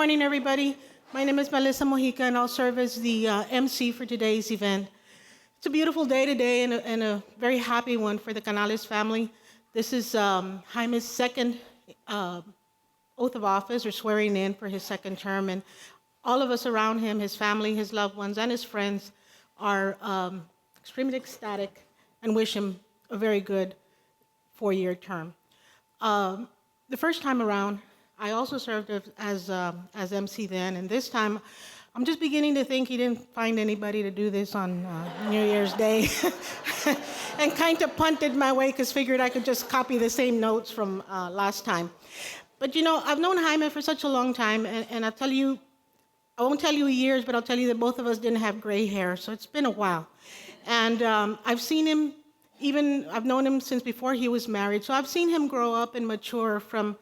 morning, everybody. My name is Melissa Mojica, and I'll serve as the MC for today's event. It's a beautiful day today and a very happy one for the Canales family. This is Jaime's second oath of office, or swearing in for his second term, and all of us around him, his family, his loved ones, and his friends are extremely ecstatic and wish him a very good 4-year term. The first time around, I also served as MC then, and this time, I'm just beginning to think he didn't find anybody to do this on New Year's Day, and kind of punted my way because figured I could just copy the same notes from last time. But you know, I've known Jaime for such a long time, and I'll tell you, I won't tell you years, but I'll tell you that both of us didn't have gray hair, so it's been a while. And I've seen him, I've known him since before he was married, so I've seen him grow up and mature from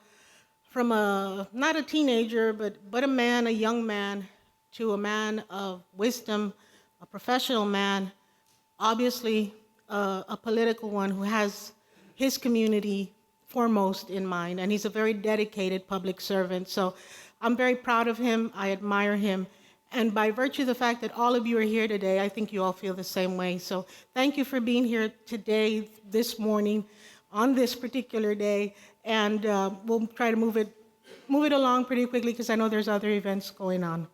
not a teenager, but a man, a young man, to a man of wisdom, a professional man, obviously a political one who has his community foremost in mind, and he's a very dedicated public servant. So I'm very proud of him, I admire him, and by virtue of the fact that all of you are here today, I think you all feel the same way. So thank you for being here today, this morning, on this particular day, and we'll try to move it along pretty quickly because I know there's other events going on.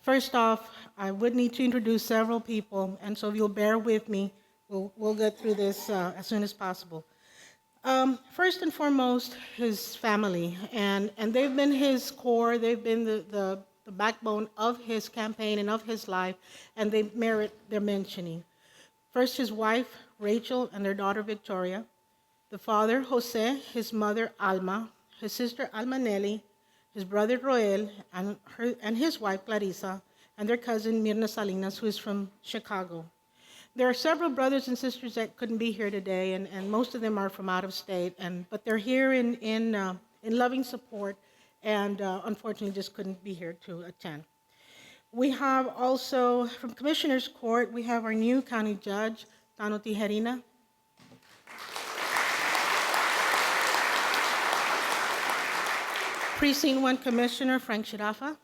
First off, I would need to introduce several people, and so if you'll bear with me, we'll get through this as soon as possible. First and foremost, his family, and they've been his core, they've been the backbone of his campaign and of his life, and they merit their mentioning. First, his wife, Rachel, and their daughter, Victoria, the father, Jose, his mother, Alma, his sister, Alma Nelly, his brother, Roel, and his wife, Clarissa, and their cousin, Mirna Salinas, who is from Chicago. There are several brothers and sisters that couldn't be here today, and most of them are from out of state, but they're here in loving support, and unfortunately just couldn't be here to attend. We have also, from Commissioner's Court, we have our new county judge, Tano Tijerina. Precinct 1 Commissioner, Frank Shirafa.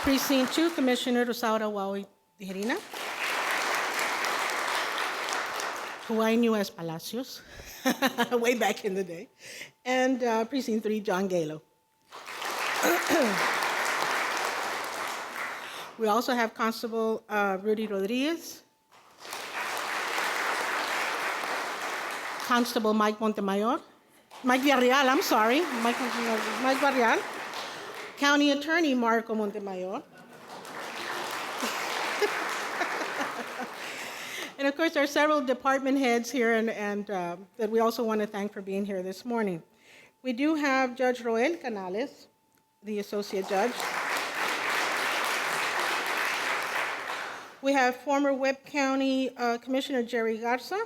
Precinct 2 Commissioner, Rosaura Wawi Tijerina. Who I knew as Palacios, way back in the day. And Precinct 3, John Galo. We also have Constable Rudy Rodriguez. Constable Mike Villarreal, I'm sorry, Mike Villarreal. County Attorney Marco Montemayor. And of course, there are several department heads here and that we also want to thank for being here this morning. We do have Judge Roel Canales, the Associate Judge. We have former Webb County Commissioner Jerry Garza.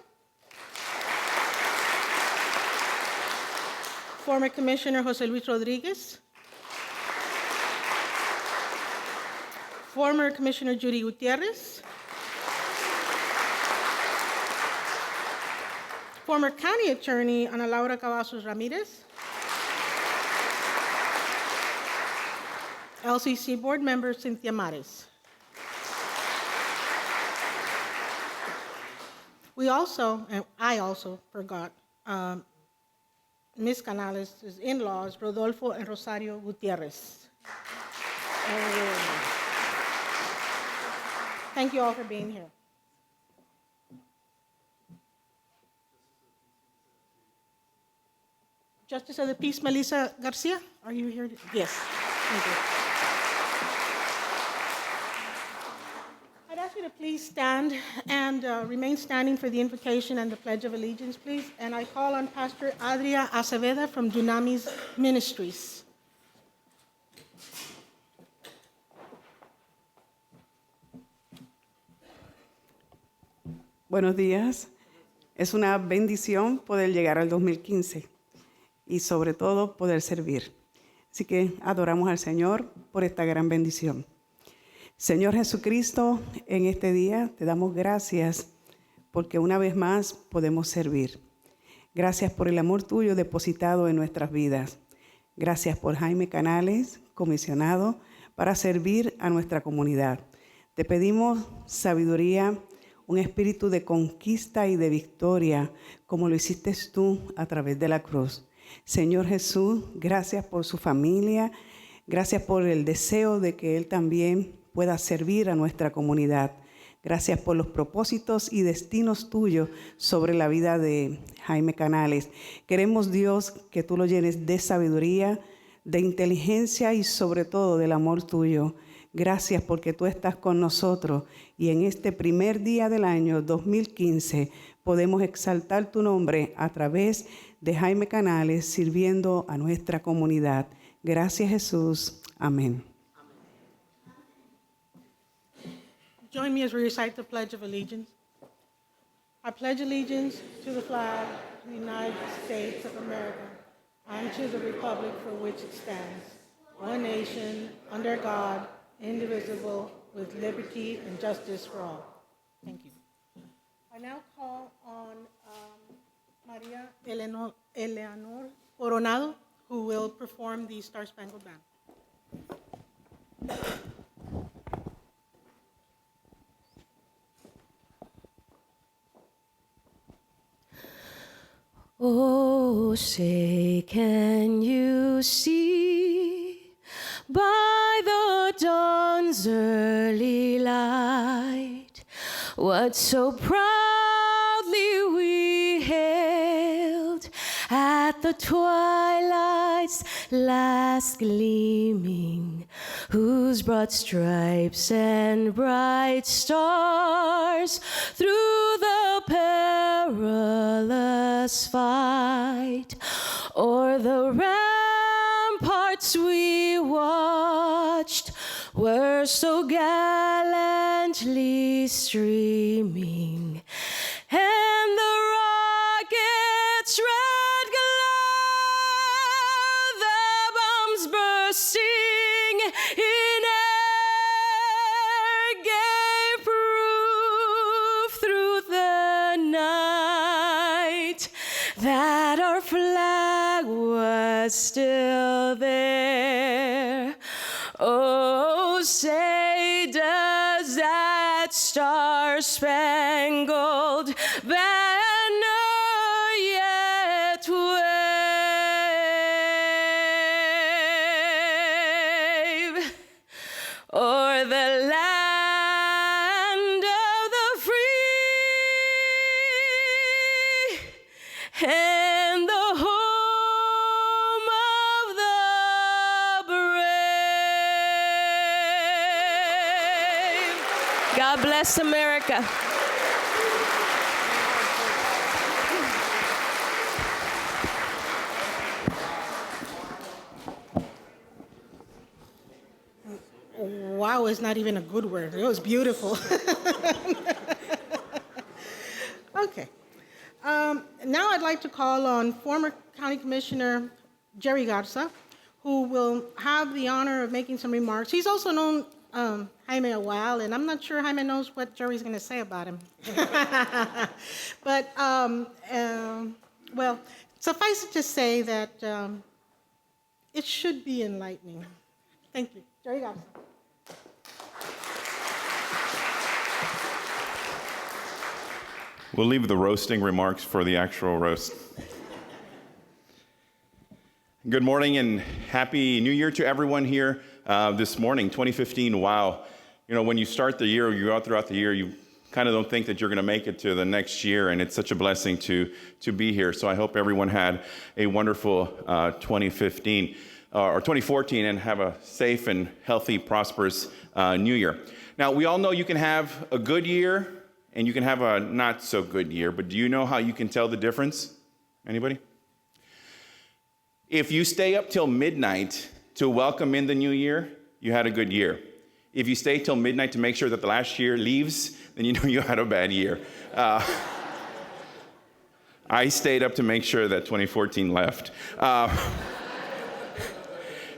Former Commissioner Jose Luis Rodriguez. Former Commissioner Judy Gutierrez. Former County Attorney Ana Laura Cavazos Ramirez. LCC Board Member Cynthia Mares. We also, and I also forgot, Ms. Canales' in-laws, Rodolfo and Rosario Gutierrez. Thank you all for being here. Justice of the Peace, Melissa Garcia, are you here? Yes, thank you. I'd ask you to please stand and remain standing for the invocation and the Pledge of Allegiance, please. And I call on Pastor Adria Aceveda from Dunamis Ministries. Buenos días. Es una bendición poder llegar al 2015 y sobre todo poder servir. Así que adoramos al Señor por esta gran bendición. Señor Jesucristo, en este día te damos gracias porque una vez más podemos servir. Gracias por el amor tuyo depositado en nuestras vidas. Gracias por Jaime Canales, comisionado, para servir a nuestra comunidad. Te pedimos sabiduría, un espíritu de conquista y de victoria, como lo hiciste tú a través de la cruz. Señor Jesús, gracias por su familia, gracias por el deseo de que Él también pueda servir a nuestra comunidad. Gracias por los propósitos y destinos tuyos sobre la vida de Jaime Canales. Queremos, Dios, que tú lo llenes de sabiduría, de inteligencia y sobre todo del amor tuyo. Gracias porque tú estás con nosotros y en este primer día del año 2015 podemos exaltar tu nombre a través de Jaime Canales sirviendo a nuestra comunidad. Gracias, Jesús. Amén. Join me as we recite the Pledge of Allegiance. I pledge allegiance to the flag of the United States of America and to the republic for which it stands, one nation, under God, indivisible, with liberty and justice for all. Thank you. I now call on Maria Eleanor Coronado, who will perform the Star Spangled Banner. Oh, say, can you see by the dawn's early light what so proudly we hailed at the twilight's last gleaming, whose broad stripes and bright stars through the perilous fight o'er the ramparts we watched were so gallantly streaming, and the rocket's red glow, the bombs bursting in air, gave proof through the night that our flag was still there. Oh, say, does that star-spangled banner yet wave o'er the land of the free and the home of the brave? God bless America. Wow is not even a good word. It was beautiful. Okay. Now I'd like to call on former County Commissioner Jerry Garza, who will have the honor of making some remarks. He's also known Jaime a while, and I'm not sure Jaime knows what Jerry's going to say about him. But, well, suffice it to say that it should be enlightening. Thank you. Jerry Garza. We'll leave the roasting remarks for the actual roast. Good morning and Happy New Year to everyone here this morning, 2015. Wow. You know, when you start the year, you go out throughout the year, you kind of don't think that you're going to make it to the next year, and it's such a blessing to be here. So I hope everyone had a wonderful 2015 or 2014 and have a safe and healthy, prosperous new year. Now, we all know you can have a good year and you can have a not so good year, but do you know how you can tell the difference? Anybody? If you stay up till midnight to welcome in the new year, you had a good year. If you stay till midnight to make sure that the last year leaves, then you know you had a bad year. I stayed up to make sure that 2014 left.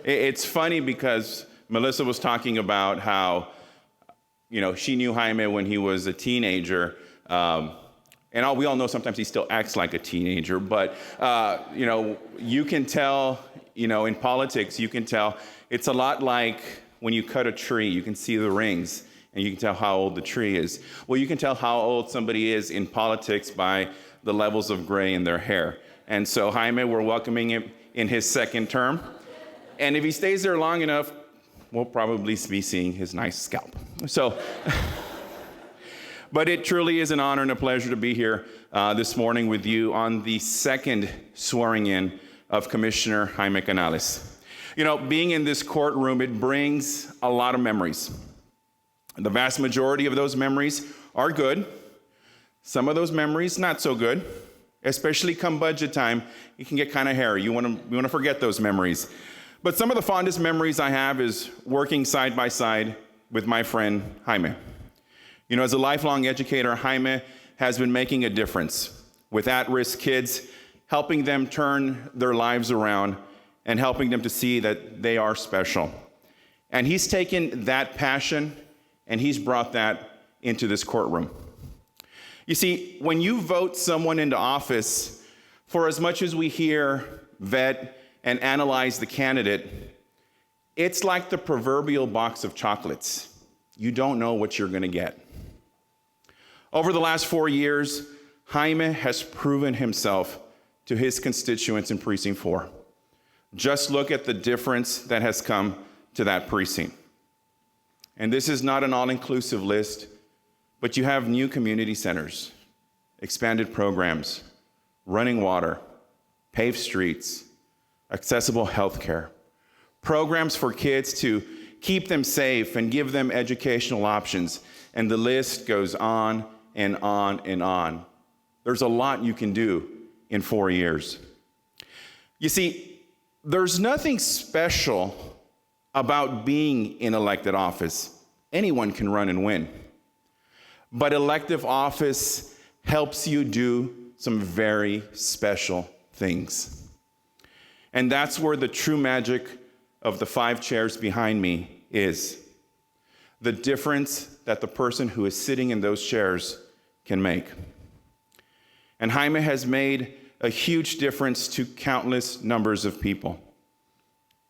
It's funny because Melissa was talking about how, you know, she knew Jaime when he was a teenager. We all know sometimes he still acts like a teenager, but, you know, you can tell You know, in politics, you can tell. It's a lot like when you cut a tree, you can see the rings and you can tell how old the tree is. Well, you can tell how old somebody is in politics by the levels of gray in their hair. And so Jaime, we're welcoming him in his second term. And if he stays there long enough, we'll probably be seeing his nice scalp. So, but it truly is an honor and a pleasure to be here this morning with you on the second swearing in of Commissioner Jaime Canales. You know, being in this courtroom, it brings a lot of memories. The vast majority of those memories are good. Some of those memories, not so good. Especially come budget time, it can get kind of hairy. You want to forget those memories. But some of the fondest memories I have is working side by side with my friend Jaime. You know, as a lifelong educator, Jaime has been making a difference with at-risk kids, helping them turn their lives around and helping them to see that they are special. And he's taken that passion and he's brought that into this courtroom. You see, when you vote someone into office, for as much as we hear, vet, and analyze the candidate, it's like the proverbial box of chocolates. You don't know what you're going to get. Over the last 4 years, Jaime has proven himself to his constituents in Precinct 4. Just look at the difference that has come to that precinct. And this is not an all-inclusive list, but you have new community centers, expanded programs, running water, paved streets, accessible healthcare, programs for kids to keep them safe and give them educational options, and the list goes on and on and on. There's a lot you can do in 4 years. You see, there's nothing special about being in elected office. Anyone can run and win. But elective office helps you do some very special things. And that's where the true magic of the 5 chairs behind me is. The difference that the person who is sitting in those chairs can make. And Jaime has made a huge difference to countless numbers of people.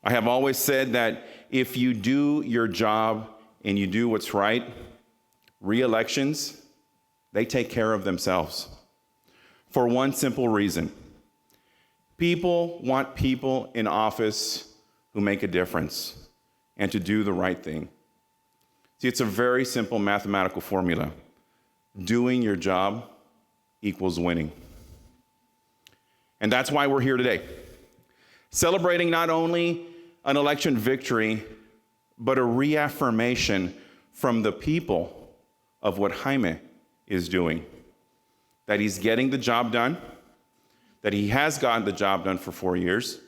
I have always said that if you do your job and you do what's right, re-elections, they take care of themselves. For one simple reason. People want people in office who make a difference and to do the right thing. See, it's a very simple mathematical formula. Doing your job equals winning. And that's why we're here today. Celebrating not only an election victory, but a reaffirmation from the people of what Jaime is doing. That he's getting the job done, that he has gotten the job done for 4 years,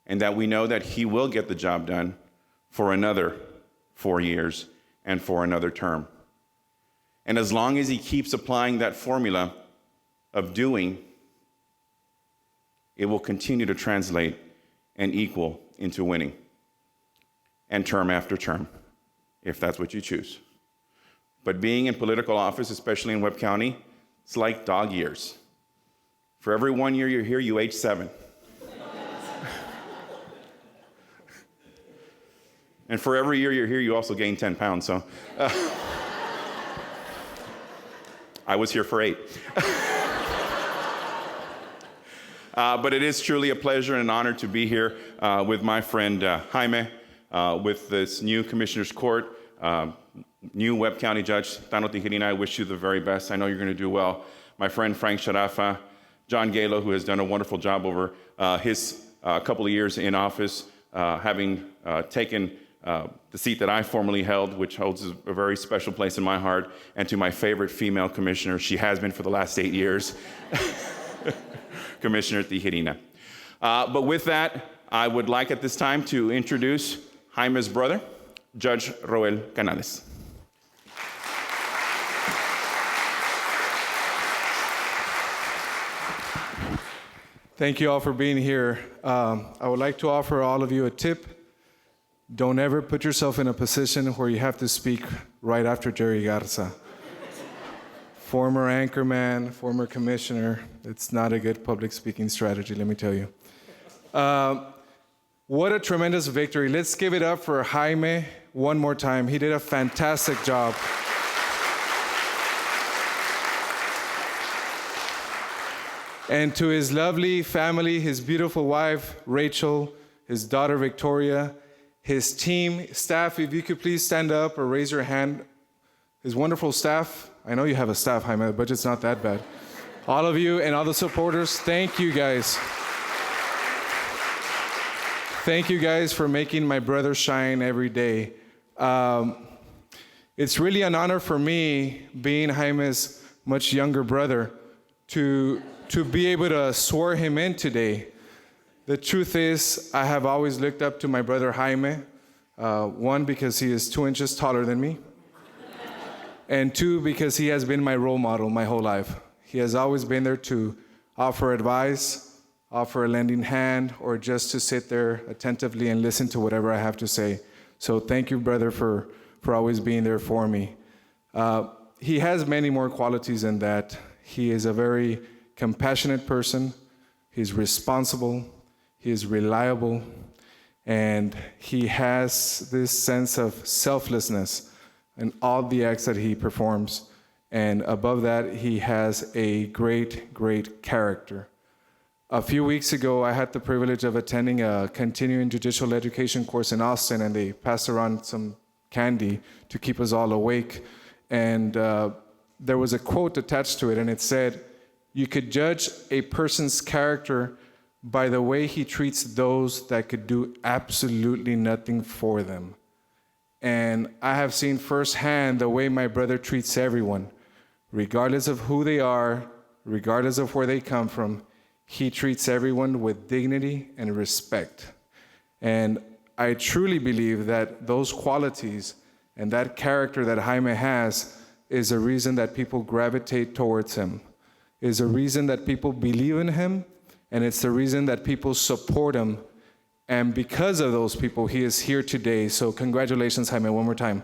and that we know that he will get the job done for another 4 years and for another term. And as long as he keeps applying that formula of doing, it will continue to translate and equal into winning, and term after term, if that's what you choose. But being in political office, especially in Webb County, it's like dog years. For every 1 year you're here, you age 7. And for every year you're here, you also gain 10 pounds. So I was here for 8. But it is truly a pleasure and an honor to be here with my friend Jaime, with this new Commissioner's Court, new Webb County Judge, Tano Tijerina. I wish you the very best. I know you're going to do well. My friend Frank Sharafa, John Galo, who has done a wonderful job over his couple of years in office, having taken the seat that I formerly held, which holds a very special place in my heart, and to my favorite female commissioner, she has been for the last 8 years, Commissioner Tijerina. But with that, I would like at this time to introduce Jaime's brother, Judge Roel Canales. Thank you all for being here. I would like to offer all of you a tip. Don't ever put yourself in a position where you have to speak right after Jerry Garza. Former anchorman, former commissioner. It's not a good public speaking strategy, let me tell you. What a tremendous victory. Let's give it up for Jaime one more time. He did a fantastic job. And to his lovely family, his beautiful wife, Rachel, his daughter, Victoria, his team, staff, if you could please stand up or raise your hand. His wonderful staff. I know you have a staff, Jaime, the budget's not that bad. All of you and all the supporters, thank you guys. Thank you guys for making my brother shine every day. It's really an honor for me, being Jaime's much younger brother, to be able to swear him in today. The truth is, I have always looked up to my brother Jaime, one, because he is 2 inches taller than me, and two, because he has been my role model my whole life. He has always been there to offer advice, offer a lending hand, or just to sit there attentively and listen to whatever I have to say. So thank you, brother, for always being there for me. He has many more qualities than that. He is a very compassionate person. He's responsible. He is reliable. And he has this sense of selflessness in all the acts that he performs. And above that, he has a great, great character. A few weeks ago, I had the privilege of attending a continuing judicial education course in Austin, and they passed around some candy to keep us all awake. And there was a quote attached to it, and it said, "You could judge a person's character by the way he treats those that could do absolutely nothing for them." And I have seen firsthand the way my brother treats everyone, regardless of who they are, regardless of where they come from. He treats everyone with dignity and respect. And I truly believe that those qualities and that character that Jaime has is a reason that people gravitate towards him, is a reason that people believe in him, and it's the reason that people support him. And because of those people, he is here today. So congratulations, Jaime, one more time.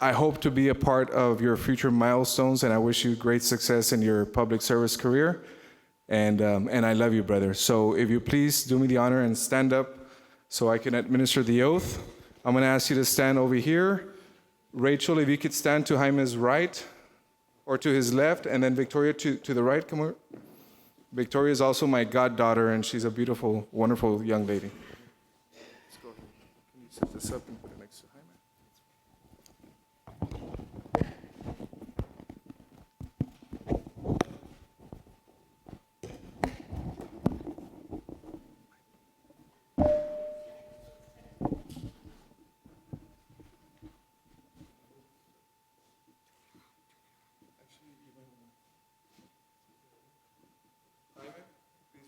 I hope to be a part of your future milestones, and I wish you great success in your public service career. And I love you, brother. So if you please do me the honor and stand up so I can administer the oath. I'm going to ask you to stand over here. Rachel, if you could stand to Jaime's right or to his left, and then Victoria to the right. Come over. Victoria is also my goddaughter, and she's a beautiful, wonderful young lady. Let's go. Can you set this up and put it next to Jaime?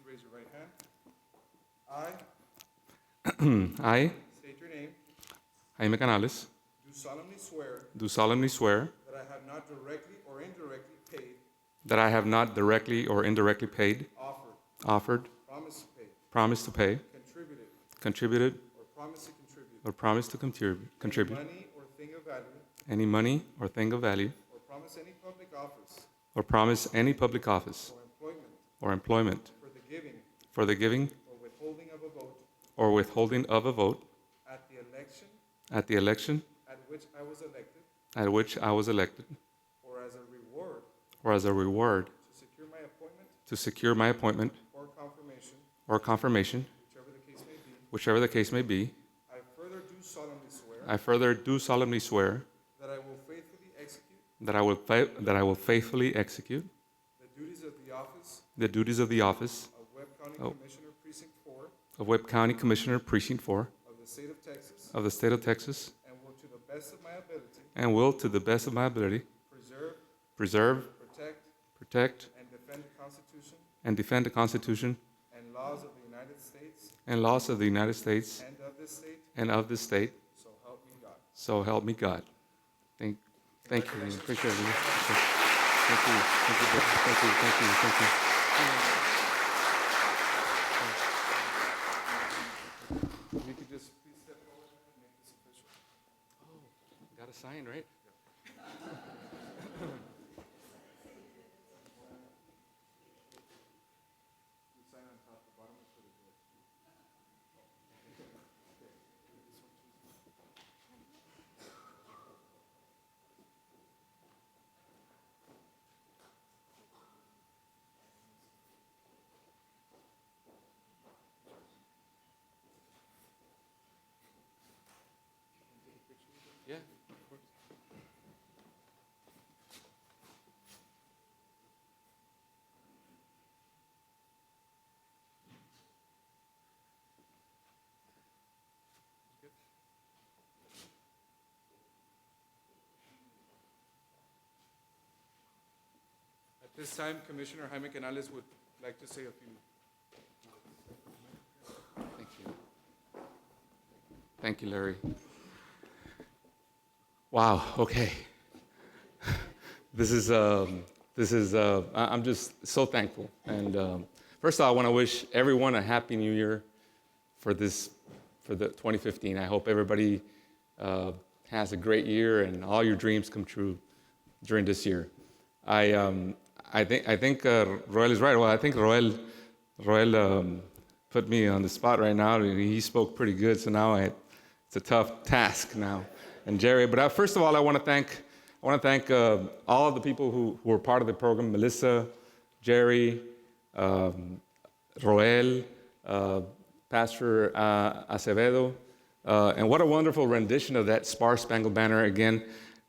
Raise your right hand. I, State your name. Jaime Canales, Do solemnly swear that I have not directly or indirectly paid, offered, promised to pay, contributed, or promised to contribute any money or thing of value, or promise any public office or employment for the giving or withholding of a vote at the election at which I was elected, or as a reward to secure my appointment or confirmation, whichever the case may be. I further do solemnly swear that I will faithfully execute the duties of the office of Webb County Commissioner Precinct 4 of the state of Texas, and will, to the best of my ability, preserve, protect, and defend the Constitution and laws of the United States and of this state. So help me God. So help me God. Thank you. Appreciate it. Thank you. If you could just please step forward and make this official. Got a sign, right? Yeah. At this time, Commissioner Jaime Canales would like to say a few. Thank you. Thank you, Larry. Wow. Okay. I'm just so thankful. And first of all, I want to wish everyone a happy New Year for the 2015. I hope everybody has a great year and all your dreams come true during this year. I think Roel is right. Well, I think Roel put me on the spot right now. He spoke pretty good, so now it's a tough task now. And Jerry, but first of all, I want to thank all of the people who were part of the program: Melissa, Jerry, Roel, Pastor Acevedo, and what a wonderful rendition of that Star Spangled Banner again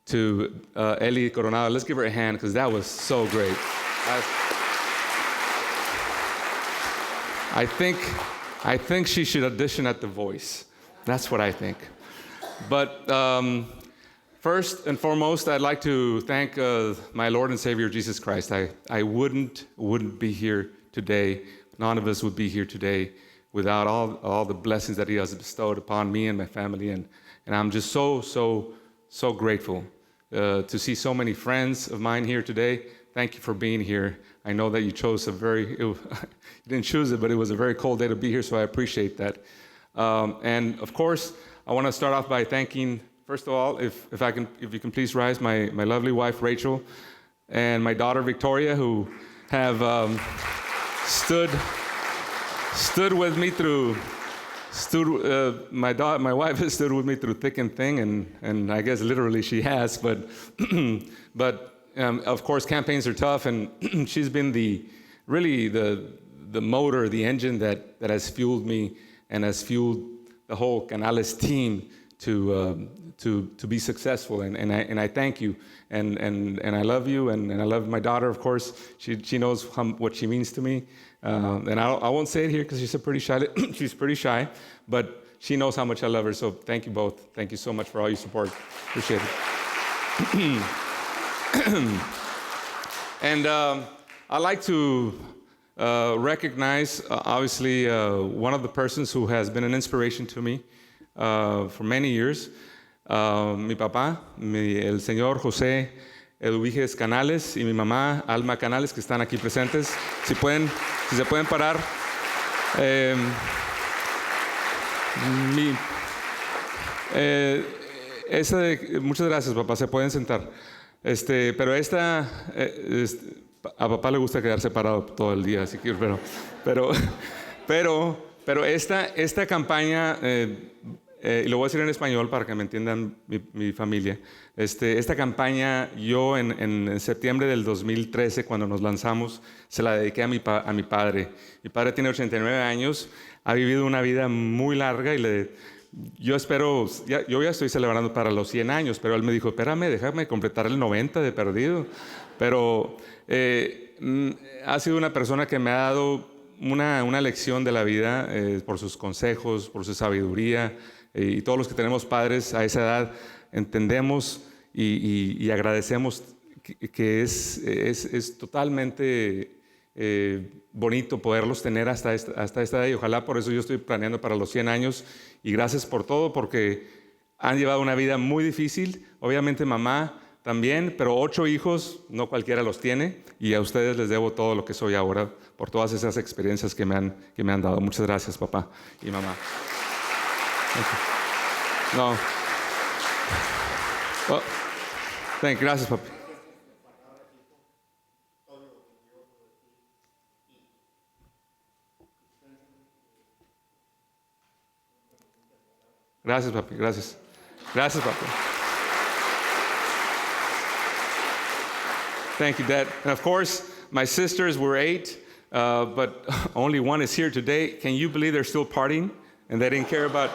to Eli Coronado. Let's give her a hand because that was so great. I think she should audition at The Voice. That's what I think. But first and foremost, I'd like to thank my Lord and Savior Jesus Christ. I wouldn't be here today. None of us would be here today without all the blessings that He has bestowed upon me and my family, and I'm just so grateful to see so many friends of mine here today. Thank you for being here. I know that you chose you didn't choose it, but it was a very cold day to be here, so I appreciate that. And of course, I want to start off by thanking, first of all, if you can please rise, my lovely wife Rachel, and my daughter Victoria, who have stood with me through. My wife has stood with me through thick and thin, and I guess literally she has. But of course, campaigns are tough, and she's been the motor, the engine that has fueled me and has fueled the whole Canales team to be successful. And I thank you, and I love you, and I love my daughter. Of course, she knows what she means to me. And I won't say it here because she's pretty shy. She's pretty shy, but she knows how much I love her. So thank you both. Thank you so much for all your support. Appreciate it. And I'd like to recognize, obviously, one of the persons who has been an inspiration to me for many years. Mi papá, el señor José Eduviges Canales, y mi mamá Alma Canales, que están aquí presentes. Si se pueden parar. Muchas gracias, papá. Se pueden sentar. Pero a papá le gusta quedarse parado todo el día, así que pero esta campaña, y lo voy a decir en español para que me entiendan mi familia. Esta campaña, yo en septiembre del 2013, cuando nos lanzamos, se la dediqué a mi padre. Mi padre tiene 89 años, ha vivido una vida muy larga y yo espero, yo ya estoy celebrando para los 100 años, pero él me dijo, espérame, déjame completar el 90 de perdido. Pero ha sido una persona que me ha dado una lección de la vida por sus consejos, por su sabiduría, y todos los que tenemos padres a esa edad entendemos y agradecemos que es totalmente bonito poderlos tener hasta esta edad, y ojalá por eso yo estoy planeando para los 100 años, y gracias por todo, porque han llevado una vida muy difícil, obviamente mamá también, pero 8 hijos, no cualquiera los tiene, y a ustedes les debo todo lo que soy ahora por todas esas experiencias que me han dado. Muchas gracias, papá y mamá. No. Well, gracias, papi. Gracias, papi. Gracias. Gracias, papi. Thank you, Dad. And of course, my sisters were 8, but only one is here today. Can you believe they're still partying? And they didn't care about...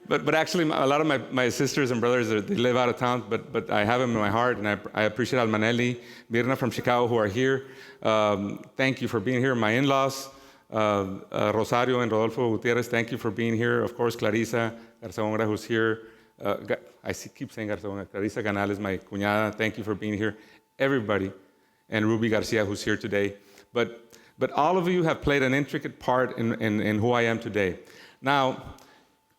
But actually, a lot of my sisters and brothers, they live out of town, but I have them in my heart, and I appreciate Almanelli, Mirna from Chicago, who are here. Thank you for being here. My in-laws, Rosario and Rodolfo Gutierrez, thank you for being here. Of course, Clarisa Garzón, who's here. Keep saying Garzón. Clarisa Canales, my cuñada, thank you for being here. Everybody, and Ruby Garcia, who's here today. But all of you have played an intricate part in who I am today. Now,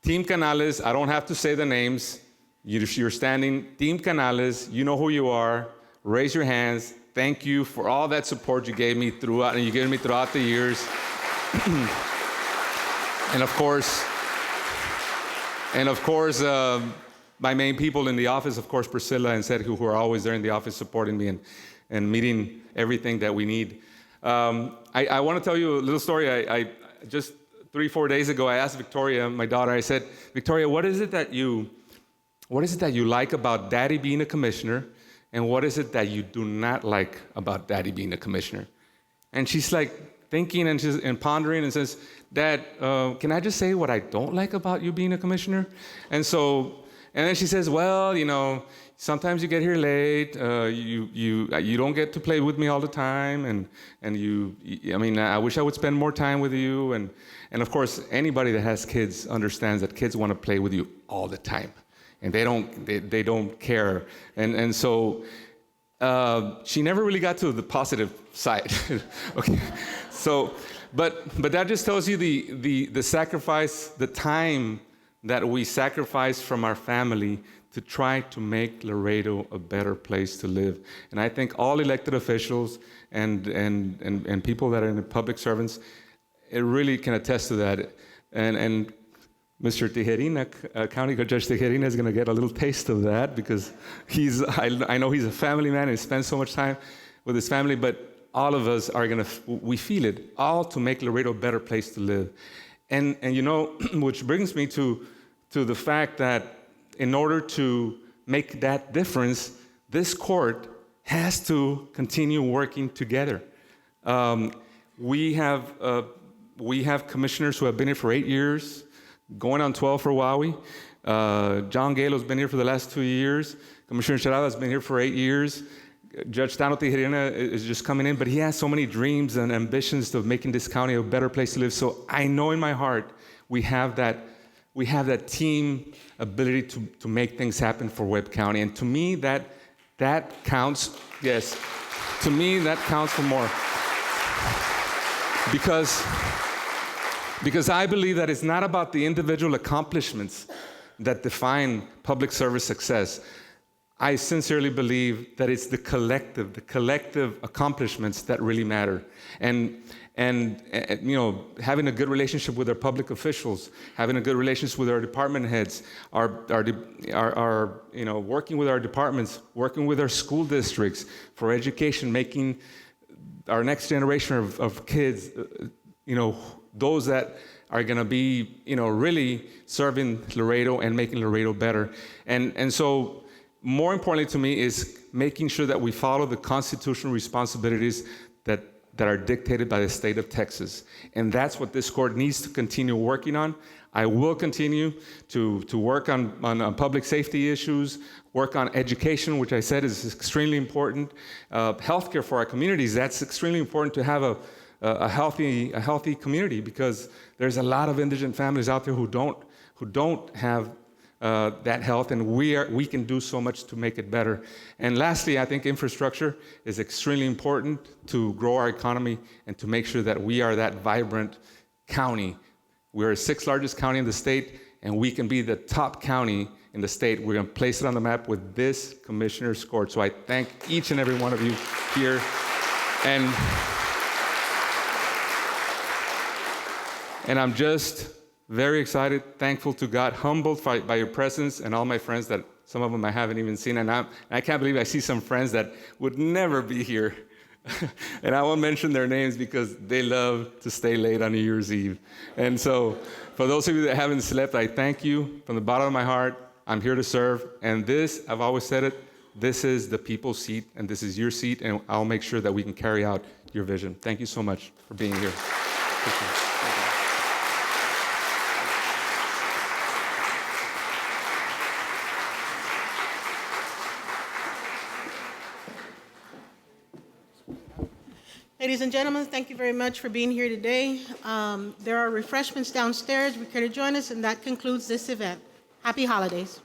Team Canales, I don't have to say the names. You're standing. Team Canales, you know who you are. Raise your hands. Thank you for all that support you gave me throughout the years. and of course, my main people in the office, of course, Priscilla and Sergio, who are always there in the office supporting me and meeting everything that we need. I want to tell you a little story. I just 3-4 days ago, I asked Victoria, my daughter, I said, Victoria, what is it that you like about Daddy being a commissioner, and what is it that you do not like about Daddy being a commissioner? And she's like thinking and pondering and says, Dad, can I just say what I don't like about you being a commissioner? And then she says, well, sometimes you get here late. You don't get to play with me all the time, I wish I would spend more time with you. And of course, anybody that has kids understands that kids want to play with you all the time, and they don't care. And so she never really got to the positive side. Okay, so but that just tells you the sacrifice, the time that we sacrifice from our family to try to make Laredo a better place to live. And I think all elected officials and people that are in the public servants, it really can attest to that. And Mr. Tijerina, County Judge Tijerina, is going to get a little taste of that because I know he's a family man and he spends so much time with his family, but all of us are we feel it, all to make Laredo a better place to live. And which brings me to the fact that in order to make that difference, this court has to continue working together. We have commissioners who have been here for 8 years, going on 12 for Huawei. John Galo's been here for the last 2 years. Commissioner Charada's been here for 8 years. Judge Tano Tijerina is just coming in, but he has so many dreams and ambitions of making this county a better place to live. So I know in my heart we have that team ability to make things happen for Webb County. And to me, that counts. Yes, to me, that counts for more. Because I believe that it's not about the individual accomplishments that define public service success. I sincerely believe that it's the collective accomplishments that really matter. And having a good relationship with our public officials, having a good relationship with our department heads, working with our departments, working with our school districts for education, making our next generation of kids, those that are going to be, really serving Laredo and making Laredo better. And so, more importantly to me is making sure that we follow the constitutional responsibilities that are dictated by the state of Texas. And that's what this court needs to continue working on. I will continue to work on public safety issues, work on education, which I said is extremely important. Healthcare for our communities, that's extremely important to have a healthy community, because there's a lot of indigent families out there who don't have that health, and we can do so much to make it better. And lastly, I think infrastructure is extremely important to grow our economy and to make sure that we are that vibrant county. We're the 6th largest county in the state, and we can be the top county in the state. We're going to place it on the map with this commissioner's court. So I thank each and every one of you here. And I'm just very excited, thankful to God, humbled by your presence, and all my friends that some of them I haven't even seen. And I can't believe I see some friends that would never be here. And I won't mention their names because they love to stay late on New Year's Eve. And so for those of you that haven't slept, I thank you from the bottom of my heart. I'm here to serve. And this, I've always said it, this is the people's seat, and this is your seat, and I'll make sure that we can carry out your vision. Thank you so much for being here. Thank you. Ladies and gentlemen, thank you very much for being here today. There are refreshments downstairs. We care to join us, and that concludes this event. Happy holidays.